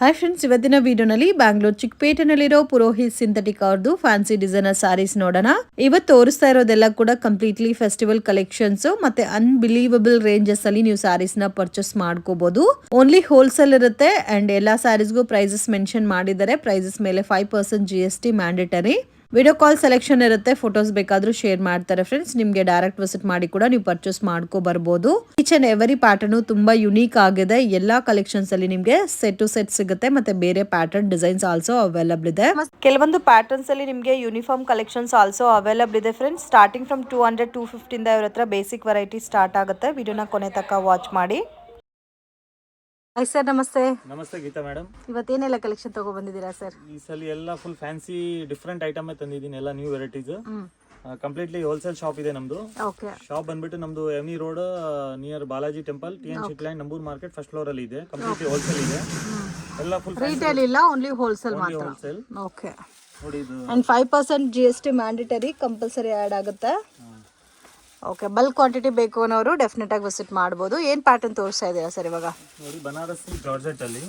Hi friends, ಇವತ್ತಿನ ವಿಡಿಯೋನಲ್ಲಿ Bangalore ಚಿಕ್ಕಪೇಟೆನಲ್ಲಿರೋ Purohit synthetic ಅವ್ರದ್ದು ಫ್ಯಾನ್ಸಿ ಡಿಸೈನರ್ ಸ್ಯಾರೀಸ್ ನೋಡೋಣ. ಇವತ್ತು ತೋರಿಸ್ತಾ ಇರೋದೆಲ್ಲ ಕೂಡ ಕಂಪ್ಲೀಟ್ಲಿ ಫೆಸ್ಟಿವಲ್ ಕಲೆಕ್ಷನ್ಸ್ ಮತ್ತೆ ಅನ್ಬಿಲೀವಬಲ್ ರೇಂಜಸ್ ಅಲ್ಲಿ ನೀವು ಸ್ಯಾರೀಸ್ ನ ಪರ್ಚೇಸ್ ಮಾಡ್ಕೋಬಹುದು. ಓನ್ಲಿ ಹೋಲ್ಸೇಲ್ ಇರುತ್ತೆ ಅಂಡ್ ಎಲ್ಲಾ ಸ್ಯಾರೀಸ್ಗೂ ಪ್ರೈಸಸ್ ಮೆನ್ಷನ್ ಮಾಡಿದ್ದಾರೆ. ಪ್ರೈಸಸ್ ಮೇಲೆ 5% GST mandatory. Video call selection ಇರುತ್ತೆ, ಫೋಟೋಸ್ ಬೇಕಾದ್ರೂ ಶೇರ್ ಮಾಡ್ತಾರೆ ಫ್ರೆಂಡ್ಸ್. ನಿಮಗೆ ಡೈರೆಕ್ಟ್ ವಿಸಿಟ್ ಮಾಡಿ ಕೂಡ ನೀವು ಪರ್ಚೇಸ್ ಮಾಡ್ಕೋ ಬರ್ಬೋದು. ಈಚ್ ಅಂಡ್ ಎವರಿ ಪ್ಯಾಟರ್ನ್ ತುಂಬಾ ಯುನೀಕ್ ಆಗಿದೆ. ಎಲ್ಲಾ ಕಲೆಕ್ಷನ್ಸ್ ಅಲ್ಲಿ ನಿಮಗೆ ಸೆಟ್ ಟು ಸೆಟ್ ಸಿಗುತ್ತೆ ಮತ್ತೆ ಬೇರೆ ಪ್ಯಾಟರ್ನ್ ಡಿಸೈನ್ಸ್ ಆಲ್ಸೋ ಅವೈಲಬಲ್ ಇದೆ. ಕೆಲವೊಂದು ಪ್ಯಾಟರ್ನ್ಸ್ ಅಲ್ಲಿ ನಿಮಗೆ ಯೂನಿಫಾರ್ಮ್ ಕಲೆಕ್ಷನ್ಸ್ ಆಲ್ಸೋ ಅವೈಲಬಲ್ ಇದೆ ಫ್ರೆಂಡ್ಸ್. ಸ್ಟಾರ್ಟಿಂಗ್ ಫ್ರಮ್ 200-250 ಇಂದ ಇವ್ರ ಹತ್ರ ಬೇಸಿಕ್ ವೆರೈಟಿ ಸ್ಟಾರ್ಟ್ ಆಗುತ್ತೆ. ವಿಡಿಯೋನ ಕೊನೆ ತನಕ ವಾಚ್ ಮಾಡಿ. ಹಾಯ್ ಸರ್, ನಮಸ್ತೆ. ನಮಸ್ತೆ ಗೀತಾ ಮೇಡಮ್. ಇವತ್ತೇನೆಲ್ಲ ಕಲೆಕ್ಷನ್ ತಗೋ ಬಂದಿದ್ದೀರಾ ಸರ್? ಈ ಸಲ ಎಲ್ಲ ಫುಲ್ ಫ್ಯಾನ್ಸಿ ಡಿಫ್ರೆಂಟ್ ಐಟಮ್ ತಂದಿದ್ದೀನಿ, ಎಲ್ಲ new varieties. Completely wholesale shop ಇದೆ ನಮ್ದು. ಓಕೆ. ಶಾಪ್ ಬಂದ್ಬಿಟ್ಟು ನಮ್ದು ಎಮ್ನಿ road near Balaji temple, TN Shitland, ನಂಬೂರ್ ಮಾರ್ಕೆಟ್ ಫಸ್ಟ್ ಫ್ಲೋರ್ ಅಲ್ಲಿ ಇದೆ. ಕಂಪ್ಲೀಟ್ಲಿ ಹೋಲ್ಸೇಲ್ ಇದೆ. ಎಲ್ಲ ಫುಲ್ ರಿಟೇಲ್ ಇಲ್ಲ, ಓನ್ಲಿ ಹೋಲ್ಸೇಲ್ ಮಾತ್ರ. ಹೋಲ್ಸೇಲ್. ಓಕೆ. ನೋಡಿ ಇದು and 5% GST mandatory compulsory add ಆಗುತ್ತೆ. ಓಕೆ. ಬಲ್ಕ್ ಕ್ವಾಂಟಿಟಿ ಬೇಕು ಅನ್ನೋರು ಡೆಫಿನೆಟ್ ಆಗಿ ವಿಸಿಟ್ ಮಾಡಬಹುದು. ಏನ್ ಪ್ಯಾಟರ್ನ್ ತೋರಿಸ್ತಾ ಇದ್ದೀರಾ ಸರ್ ಇವಾಗ? ನೋಡಿ ಬನಾರಸ್ ಜಾರ್ಜೆಟ್ ಅಲ್ಲಿ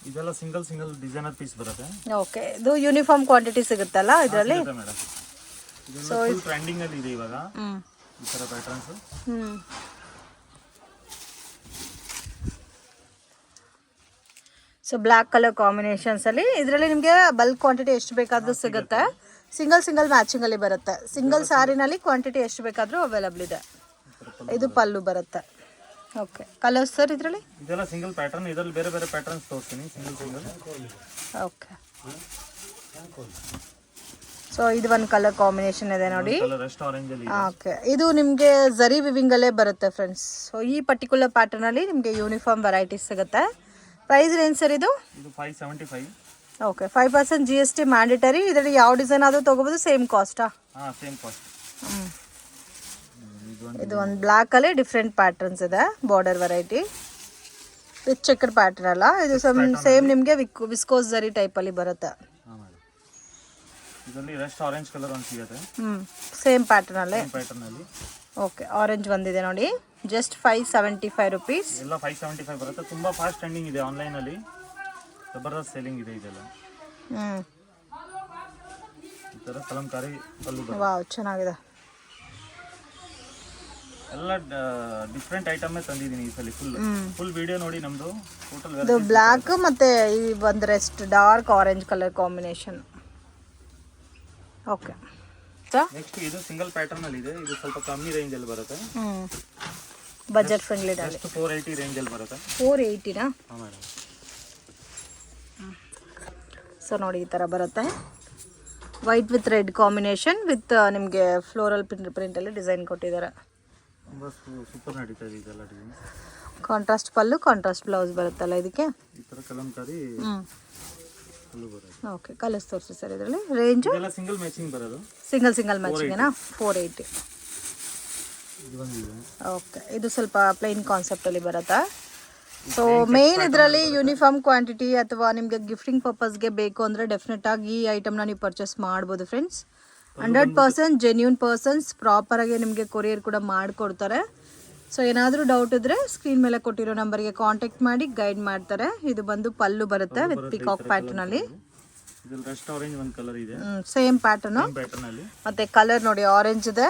ಇದೆಲ್ಲ ಸಿಂಗಲ್ ಡಿಸೈನರ್ ಪೀಸ್ ಬರುತ್ತೆ. ಓಕೆ. ಇದು ಯೂನಿಫಾರ್ಮ್ ಕ್ವಾಂಟಿಟಿ ಸಿಗುತ್ತಲ್ಲ ಇದರಲ್ಲಿ? ಮೇಡಮ್ ಸೊ ಫುಲ್ ಟ್ರೆಂಡಿಂಗ್ ಅಲ್ಲಿ ಇದೆ ಇವಾಗ ಈ ತರ patterns. So black colour combinations ಅಲ್ಲಿ ಇದರಲ್ಲಿ ನಿಮಗೆ ಬಲ್ಕ್ ಕ್ವಾಂಟಿಟಿ ಎಷ್ಟು ಬೇಕಾದ್ರೂ ಸಿಗುತ್ತೆ. ಸಿಂಗಲ್ ಮ್ಯಾಚಿಂಗ್ ಅಲ್ಲಿ ಬರುತ್ತೆ. ಸಿಂಗಲ್ ಸ್ಯಾರಿನಲ್ಲಿ ಕ್ವಾಂಟಿಟಿ ಎಷ್ಟು ಬೇಕಾದ್ರೂ ಅವೈಲಬಲ್ ಇದೆ. ಇದು ಪಲ್ಲು ಬರುತ್ತೆ. ಓಕೆ. ಕಲರ್ಸ್ ಸರ್ ಇದರಲ್ಲಿ? ಇದೆಲ್ಲ ಸಿಂಗಲ್ ಪ್ಯಾಟರ್ನ್. ಇದರಲ್ಲಿ ಬೇರೆ ಬೇರೆ ಪ್ಯಾಟರ್ನ್ಸ್ ತೋರಿಸ್ತೀನಿ ಸಿಂಗಲ್. ಓಕೆ. ಸೊ ಇದು ಒಂದು ಕಲರ್ ಕಾಂಬಿನೇಷನ್ ಇದೆ ನೋಡಿ. ಓಕೆ. ಇದು ನಿಮಗೆ ಝರಿ ವಿವಿಂಗ್ ಅಲ್ಲೇ ಬರುತ್ತೆ ಫ್ರೆಂಡ್ಸ್. ಸೊ ಈ ಪರ್ಟಿಕ್ಯುಲರ್ ಪ್ಯಾಟರ್ನ್ ಅಲ್ಲಿ ನಿಮಗೆ ಯೂನಿಫಾರ್ಮ್ ವೆರೈಟೀಸ್ ಸಿಗುತ್ತೆ. ಪ್ರೈಸ್ ರೇಂಜ್ ಸರ್ ಇದು? 575. ಓಕೆ. 5% GST mandatory. ಇದರಲ್ಲಿ ಯಾವ ಡಿಸೈನ್ ಆದರೂ ತಗೋಬಹುದು, ಸೇಮ್ ಕಾಸ್ಟಾ? Same cost. ಇದು ಒಂದು ಬ್ಲ್ಯಾಕ್ ಅಲ್ಲಿ ಡಿಫ್ರೆಂಟ್ ಪ್ಯಾಟರ್ನ್ಸ್ ಇದೆ. Border variety with checker pattern ಅಲ್ಲ ಇದು. ಸೇಮ್ ನಿಮಗೆ ವಿಸ್ಕೋಸ್ ಝರಿ ಟೈಪ್ ಅಲ್ಲಿ ಬರುತ್ತೆ. ಇದರಲ್ಲಿ ರಸ್ಟ್ ಆರೆಂಜ್ ಕಲರ್ ಒಂದು ಸಿಗುತ್ತೆ. ಸೇಮ್ ಪ್ಯಾಟರ್ನ್ ಅಲ್ಲೇ. ಪ್ಯಾಟರ್ನ್ ಅಲ್ಲಿ. ಓಕೆ. ಆರೆಂಜ್ ಬಂದಿದೆ ನೋಡಿ. Just 575 rupees. ಎಲ್ಲ 575 ಬರುತ್ತೆ. ತುಂಬಾ ಫಾಸ್ಟ್ ಟ್ರೆಂಡಿಂಗ್ ಇದೆ ಆನ್ಲೈನ್ ಅಲ್ಲಿ. ಜಬರ್ದಸ್ತ್ ಸೇಲಿಂಗ್ ಇದೆ ಇದೆಲ್ಲ. ಈ ತರ ಕಲಂಕಾರಿ ಪಲ್ಲು ಬರುತ್ತೆ. ವಾವ್, ಚೆನ್ನಾಗಿದೆ. ಎಲ್ಲ ಡಿಫ್ರೆಂಟ್ ಐಟಮ್ ತಂದಿದ್ದೀನಿ ಈ ಸಲ. ಫುಲ್ ವಿಡಿಯೋ ನೋಡಿ ನಮ್ದು. ಟೋಟಲ್ ಇದು ಬ್ಲ್ಯಾಕ್ ಮತ್ತೆ ಈ ಒಂದು rest dark orange colour combination. Okay. Next ಇದು ಸಿಂಗಲ್ ಪ್ಯಾಟರ್ನ್ ಅಲ್ಲಿ ಇದೆ. ಇದು ಸ್ವಲ್ಪ ಕಮ್ಮಿ ರೇಂಜ್ ಅಲ್ಲಿ ಬರುತ್ತೆ. ಬಜೆಟ್ ಫ್ರೆಂಡ್ಲಿ ಇದೆ. ಜಸ್ಟ್ 480 ರೇಂಜ್ ಅಲ್ಲಿ ಬರುತ್ತೆ. 480 ನಾ? ಹಾಂ ಮೇಡಮ್. ಸೊ ನೋಡಿ ಈ ಥರ ಬರುತ್ತೆ. White with red combination with ನಿಮಗೆ ಫ್ಲೋರಲ್ ಪ್ರಿಂಟ್ ಅಲ್ಲಿ ಡಿಸೈನ್ ಕೊಟ್ಟಿದ್ದಾರೆ. ತುಂಬಾ ಸೂಪರ್ ನಡೀತಾ ಇದೆ ಇದೆಲ್ಲ ಡಿಸೈನ್. ಕಾಂಟ್ರಾಸ್ಟ್ ಪಲ್ಲು, ಕಾಂಟ್ರಾಸ್ಟ್ ಬ್ಲೌಸ್ ಬರುತ್ತಲ್ಲ ಇದಕ್ಕೆ. ಈ ತರ ಕಲಂಕಾರಿ ಪಲ್ಲು ಬರುತ್ತೆ. ಓಕೆ. ಕಲರ್ಸ್ ತೋರಿಸಿ ಸರ್ ಇದರಲ್ಲಿ. ರೇಂಜ್ ಎಲ್ಲ ಸಿಂಗಲ್ ಮ್ಯಾಚಿಂಗ್ ಬರೋದು. ಸಿಂಗಲ್ ಮ್ಯಾಚಿಂಗ್ನಾ? 480. ಓಕೆ. ಇದು ಸ್ವಲ್ಪ ಪ್ಲೈನ್ ಕಾನ್ಸೆಪ್ಟ್ ಅಲ್ಲಿ ಬರುತ್ತಾ? ಸೊ ಮೇನ್ ಇದರಲ್ಲಿ ಯೂನಿಫಾರ್ಮ್ ಕ್ವಾಂಟಿಟಿ ಅಥವಾ ನಿಮಗೆ ಗಿಫ್ಟಿಂಗ್ ಪರ್ಪಸ್ಗೆ ಬೇಕು ಅಂದರೆ ಡೆಫಿನೆಟ್ ಆಗಿ ಈ ಐಟಮ್ನ ನೀವು ಪರ್ಚೇಸ್ ಮಾಡ್ಬೋದು ಫ್ರೆಂಡ್ಸ್. 100% ಜೆನ್ಯೂನ್ ಪರ್ಸನ್ಸ್ ಪ್ರಾಪರಾಗಿ ನಿಮಗೆ ಕೊರಿಯರ್ ಕೂಡ ಮಾಡಿಕೊಡ್ತಾರೆ. ಸೊ ಏನಾದರೂ ಡೌಟ್ ಇದ್ದರೆ ಸ್ಕ್ರೀನ್ ಮೇಲೆ ಕೊಟ್ಟಿರೋ ನಂಬರ್ಗೆ ಕಾಂಟ್ಯಾಕ್ಟ್ ಮಾಡಿ ಗೈಡ್ ಮಾಡ್ತಾರೆ. ಇದು ಬಂದು ಪಲ್ಲು ಬರುತ್ತೆ ವಿತ್ ಪಿಕಾಕ್ ಪ್ಯಾಟರ್ನಲ್ಲಿ. ಸೇಮ್ ಪ್ಯಾಟರ್ನ್ ಮತ್ತೆ ಕಲರ್ ನೋಡಿ ಆರೆಂಜ್ ಇದೆ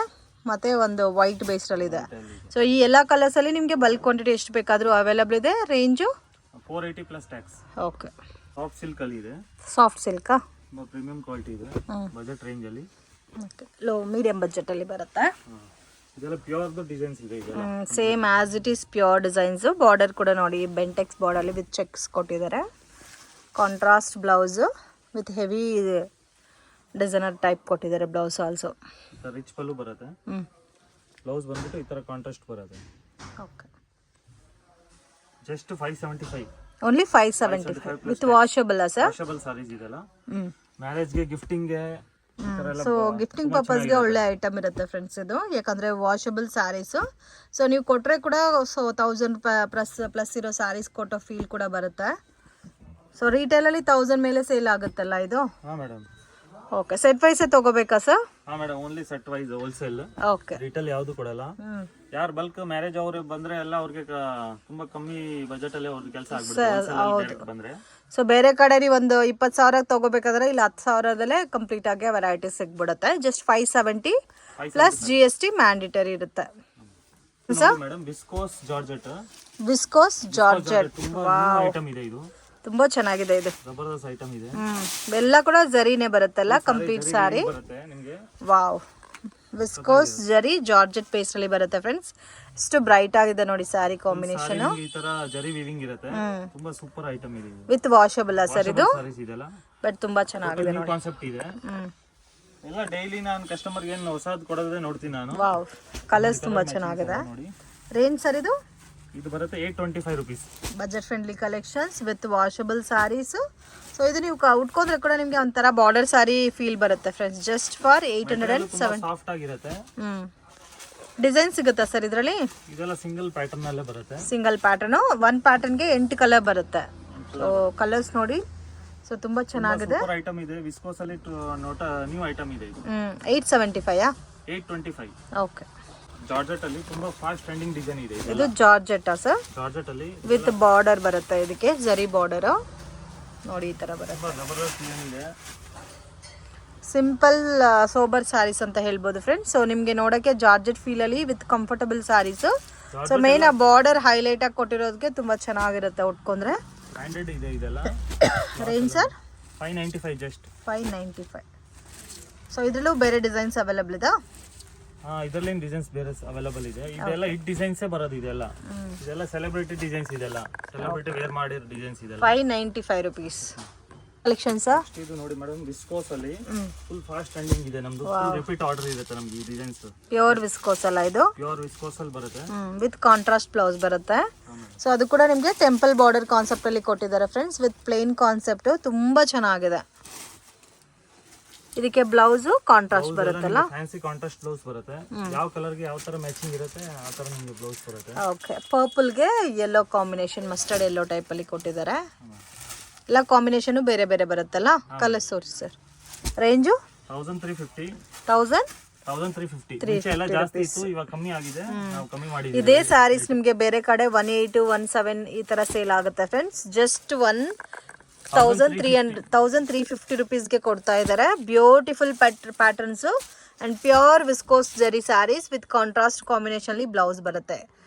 ಮತ್ತೆ ಒಂದು ವೈಟ್ ಬೇಸ್ರಲ್ಲಿ ಇದೆ. ಸೊ ಈ ಎಲ್ಲ ಕಲರ್ಸ್ ಅಲ್ಲಿ ನಿಮಗೆ ಬಲ್ಕ್ ಕ್ವಾಂಟಿಟಿ ಎಷ್ಟು ಬೇಕಾದರೂ ಅವೈಲಬಲ್ ಇದೆ. Range 480 plus tax. Okay. Soft silk ಅಲ್ಲಿ ಇದೆ. ಸಾಫ್ಟ್ ಸಿಲ್ಕಾ? ಪ್ರೀಮಿಯಂ ಕ್ವಾಲಿಟಿ ಇದೆ. ಬಜೆಟ್ ರೇಂಜ್ ಅಲ್ಲಿ. ಓಕೆ. ಲೋ ಮೀಡಿಯಂ ಬಜೆಟ್ ಅಲ್ಲಿ ಬರುತ್ತೆ. ಇದೆಲ್ಲ ಪ್ಯೂರ್ ಡಿಸೈನ್ಸ್ ಇದೆ. Same as it is pure designs. Border ಕೂಡ ನೋಡಿ ಬೆಂಟೆಕ್ಸ್ ಬಾರ್ಡರ್ ಅಲ್ಲಿ ವಿತ್ ಚೆಕ್ಸ್ ಕೊಟ್ಟಿದ್ದಾರೆ. Contrast blouse with heavy designer type ಕೊಟ್ಟಿದ್ದಾರೆ ಬ್ಲೌಸ್ ಆಲ್ಸೋ. ರಿಚ್ ಪಲ್ಲು ಬರುತ್ತೆ. ಬ್ಲೌಸ್ ಬಂದ್ಬಿಟ್ಟು ಈ ತರ ಕಾಂಟ್ರಾಸ್ಟ್ ಬರುತ್ತೆ. Okay. Just 575. Only 575 with washable sir? Washable saris ಇದೆಲ್ಲ. ಮ್ಯಾರೇಜ್ ಗೆ ಗಿಫ್ಟಿಂಗ್ ಗೆ. ಸೊ ಗಿಫ್ಟಿಂಗ್ ಪರ್ಪಸ್ಗೆ ಒಳ್ಳೆ ಐಟಮ್ ಇರುತ್ತೆ ಫ್ರೆಂಡ್ಸ್ ಇದು. ಯಾಕಂದ್ರೆ ವಾಷಬಲ್ ಸ್ಯಾರೀಸ್. ಸೊ ನೀವು ಕೊಟ್ರೆ ಕೂಡ 1000 ಪ್ಲಸ್ ಇರೋ ಸ್ಯಾರೀಸ್ ಕೊಟ್ಟೋ ಫೀಲ್ ಕೂಡ ಬರುತ್ತೆ. ಸೊ ರಿಟೇಲ್ ಅಲ್ಲಿ 1000 ಮೇಲೆ ಸೇಲ್ ಆಗುತ್ತಲ್ಲ ಇದು? ಹಾಂ ಮೇಡಮ್. ಓಕೆ. ಸೆಟ್ ವೈಸ್ ತಗೋಬೇಕಾ ಸರ್? ಹಾಂ madam, only set wise wholesale. Okay. Retail ಯಾವುದು ಕೊಡಲ್ಲ. ಯಾರು ಬಲ್ಕ್ ಮ್ಯಾರೇಜ್ ಅವ್ರು ಬಂದ್ರೆ ಎಲ್ಲ ಅವ್ರಿಗೆ ತುಂಬಾ ಕಮ್ಮಿ ಬಜೆಟ್ ಅಲ್ಲಿ ಅವ್ರಿಗೆ ಕೆಲಸ ಆಗ್ಬಿಡುತ್ತೆ ಬಂದ್ರೆ. ಸೊ ಬೇರೆ ಕಡೆ ನೀವು ಒಂದು 20,000 ತೊಗೋಬೇಕಾದ್ರೆ ಇಲ್ಲಿ 10,000ದಲ್ಲೇ ಕಂಪ್ಲೀಟ್ ಆಗಿ ವೆರೈಟೀಸ್ ಸಿಗ್ಬಿಡುತ್ತೆ. ಜಸ್ಟ್ 570 ಪ್ಲಸ್ GST ಮ್ಯಾಂಡಿಟರಿ ಇರುತ್ತೆ. Madam viscose georgette. Viscose georgette ತುಂಬಾ ಐಟಮ್ ಇದೆ ಇದು. ತುಂಬಾ ಚೆನ್ನಾಗಿದೆ ಇದು. ಜಬರ್ದಸ್ತ್ ಐಟಮ್ ಇದೆ. ಎಲ್ಲ ಕೂಡ ಜರಿನೇ ಬರುತ್ತಲ್ಲ ಕಂಪ್ಲೀಟ್ ಸಾರಿ. ಬರುತ್ತೆ ನಿಮಗೆ. ವಾವ್, ವಿಸ್ಕೋಸ್ ಜರಿ ಜಾರ್ಜೆಟ್ ಪೇಸ್ಟ್ ಅಲ್ಲಿ ಬರುತ್ತೆ ಫ್ರೆಂಡ್ಸ್. ಎಷ್ಟು ಬ್ರೈಟ್ ಆಗಿದೆ ನೋಡಿ ಸಾರಿ ಕಾಂಬಿನೇಷನ್. ಈ ತರ ಜರಿ ವೀವಿಂಗ್ ಇರುತ್ತೆ. ತುಂಬಾ ಸೂಪರ್ ಐಟಮ್ ಇದೆ. ವಿತ್ ವಾಷಬಲ್ ಸರ್ ಇದು. ಸಾರೀಸ್ ಇದೆಲ್ಲ ಬಟ್ ತುಂಬಾ ಚೆನ್ನಾಗಿದೆ ನೋಡಿ. ಕಾನ್ಸೆಪ್ಟ್ ಇದೆ. ಎಲ್ಲ ಡೈಲಿ ನಾನು ಕಸ್ಟಮರ್ ಗೆ ಹೊಸದು ಕೊಡೋದೇ ನೋಡ್ತೀನಿ ನಾನು. ವಾವ್, ಕಲರ್ಸ್ ತುಂಬಾ ಚೆನ್ನಾಗಿದೆ. ರೇಂಜ್ ಸರ್ ಇದು ಬರುತ್ತೆ 825 rupees. Budget friendly collections with washable sarees. So ಇದು ನೀವು ಉಟ್ಕೊಂಡ್ರೆ ಕೂಡ ನಿಮಗೆ ಒಂಥರ ಬಾರ್ಡರ್ ಸಾರಿ ಫೀಲ್ ಬರುತ್ತೆ ಫ್ರೆಂಡ್ಸ್. Just for 807. ಸಾಫ್ಟ್ ಆಗಿರುತ್ತೆ. ಡಿಸೈನ್ ಸಿಗುತ್ತಾ ಸರ್ ಇದರಲ್ಲಿ? ಇದೆಲ್ಲ ಸಿಂಗಲ್ ಪ್ಯಾಟರ್ನ್ ಅಲ್ಲೇ ಬರುತ್ತೆ. ಸಿಂಗಲ್ ಪ್ಯಾಟರ್ನ್, ಒನ್ ಪ್ಯಾಟರ್ನ್ಗೆ 8 ಕಲರ್ ಬರುತ್ತೆ. ಸೊ ಕಲರ್ಸ್ ನೋಡಿ. ಸೊ ತುಂಬಾ ಚೆನ್ನಾಗಿದೆ. ಸೂಪರ್ ಐಟಮ್ ಇದೆ. ವಿಸ್ಕೋಸ್ ಅಲ್ಲಿ ನ್ಯೂ ಐಟಮ್ ಇದೆ ಇದು. 875 825. ಓಕೆ. ಜಾರ್ಜೆಟ್ ಅಲ್ಲಿ ತುಂಬಾ ಫಾಸ್ಟ್ ಟ್ರೆಂಡಿಂಗ್ ಡಿಸೈನ್ ಇದೆ ಇದು ಜಾರ್ಜೆಟ್ ಸರ್. ಜಾರ್ಜೆಟ್ ಅಲ್ಲಿ ವಿತ್ ಬಾರ್ಡರ್ ಬರುತ್ತೆ. ಇದಕ್ಕೆ ಜರಿ ಬಾರ್ಡರ್ ನೋಡಿ ಈ ತರ ಬರುತ್ತೆ. ಜಬರ್ದಸ್ತ್ ಡಿಸೈನ್ ಇದೆ. ಸಿಂಪಲ್ ಸೋಬರ್ ಸ್ಯಾರೀಸ್ ಅಂತ ಹೇಳ್ಬೋದು ಫ್ರೆಂಡ್ಸ್. ಸೊ ನಿಮಗೆ ನೋಡೋಕ್ಕೆ ಜಾರ್ಜೆಟ್ ಫೀಲಲ್ಲಿ with comfortable saris. So main ಆ ಬಾರ್ಡರ್ ಹೈಲೈಟ್ ಆಗಿ ಕೊಟ್ಟಿರೋದಕ್ಕೆ ತುಂಬ ಚೆನ್ನಾಗಿರುತ್ತೆ ಉಟ್ಕೊಂಡ್ರೆ. ಬ್ರ್ಯಾಂಡೆಡ್ ಇದೆ ಇದೆಲ್ಲ. Range sir 595 just 595. ಸೊ ಇದರಲ್ಲೂ ಬೇರೆ ಡಿಸೈನ್ಸ್ ಅವೈಲಬಲ್ ಇದೆ. ಇದರಲ್ಲಿ ಡಿಸೈನ್ಸ್ ಬೇರೆ ಅವೈಲಬಲ್ ಇದೆ. ಇದೆಲ್ಲ ಹಿಟ್ ಡಿಸೈನ್ಸೇ ಬರೋದು. ಇದೆಲ್ಲ ಸೆಲೆಬ್ರಿಟಿ ಡಿಸೈನ್ಸ್. ಇದೆಲ್ಲ ಸೆಲೆಬ್ರಿಟಿ ವೇರ್ ಮಾಡಿರೋ ಡಿಸೈನ್ಸ್ ಇದೆಲ್ಲ. 595 ರೂಪೀಸ್ ಕಲೆಕ್ಷನ್ಸ್. ಇದು ನೋಡಿ ಮೇಡಮ್, ವಿಸ್ಕೋಸ್ ಅಲ್ಲಿ ಫುಲ್ ಫಾಸ್ಟ್ ಟ್ರೆಂಡಿಂಗ್ ಇದೆ ನಮ್ದು. ರಿಪೀಟ್ ಆರ್ಡರ್ ಇರುತ್ತೆ ನಮ್ಗೆ ಈ ಡಿಸೈನ್ಸ್. ಪ್ಯೂರ್ ವಿಸ್ಕೋಸ್ ಅಲ್ಲ ಇದು? ಪ್ಯೂರ್ ವಿಸ್ಕೋಸ್ ಅಲ್ಲಿ ಬರುತ್ತೆ. ವಿತ್ ಕಾಂಟ್ರಾಸ್ಟ್ ಬ್ಲೌಸ್ ಬರುತ್ತೆ. ಸೊ ಅದು ಕೂಡ ನಿಮಗೆ ಟೆಂಪಲ್ ಬಾರ್ಡರ್ ಕಾನ್ಸೆಪ್ಟ್ ಅಲ್ಲಿ ಕೊಟ್ಟಿದ್ದಾರೆ ಫ್ರೆಂಡ್ಸ್. ವಿತ್ ಪ್ಲೇನ್ ಕಾನ್ಸೆಪ್ಟ್ ತುಂಬಾ ಚೆನ್ನಾಗಿದೆ. ಇದಕ್ಕೆ ಬ್ಲೌಸ್ ಕಾಂಟ್ರಾಸ್ಟ್ ಬರುತ್ತಲ್ಲ? ಫ್ಯಾನ್ಸಿ ಕಾಂಟ್ರಾಸ್ಟ್ ಬ್ಲೌಸ್ ಬರುತ್ತೆ. ಯಾವ ಕಲರ್ ಗೆ ಯಾವ ತರ ಮ್ಯಾಚಿಂಗ್ ಇರುತ್ತೆ ಆ ತರ ನಿಮಗೆ ಬ್ಲೌಸ್ ಬರುತ್ತೆ. ಓಕೆ. ಪರ್ಪಲ್ ಗೆ yellow combination, mustard yellow type ಅಲ್ಲಿ ಕೊಟ್ಟಿದ್ದಾರೆ. ಎಲ್ಲ ಕಾಂಬಿನೇಷನ್ ಬೇರೆ ಬೇರೆ ಬರುತ್ತಲ್ಲ. Colour source sir. ರೇಂಜು 1350. 1350 ಎಲ್ಲ ಜಾಸ್ತಿ ಇತ್ತು, ಇವಾಗ ಕಮ್ಮಿ ಆಗಿದೆ. ನಾವು ಕಮ್ಮಿ ಮಾಡಿದ್ದೀವಿ. ಇದೇ ಸ್ಯಾರೀಸ್ ನಿಮಗೆ ಬೇರೆ ಕಡೆ 18, 17 ಈ ತರ ಸೇಲ್ ಆಗುತ್ತೆ ಫ್ರೆಂಡ್ಸ್. ಜಸ್ಟ್ 1350 ರುಪೀಸ್ಗೆ ಕೊಡ್ತಾ ಇದ್ದಾರೆ. Beautiful patterns and pure viscose ಜರಿ ಸ್ಯಾರೀಸ್ ವಿತ್ ಕಾಂಟ್ರಾಸ್ಟ್ ಕಾಂಬಿನೇಷನ್ ಅಲ್ಲಿ ಬ್ಲೌಸ್ ಬರುತ್ತೆ.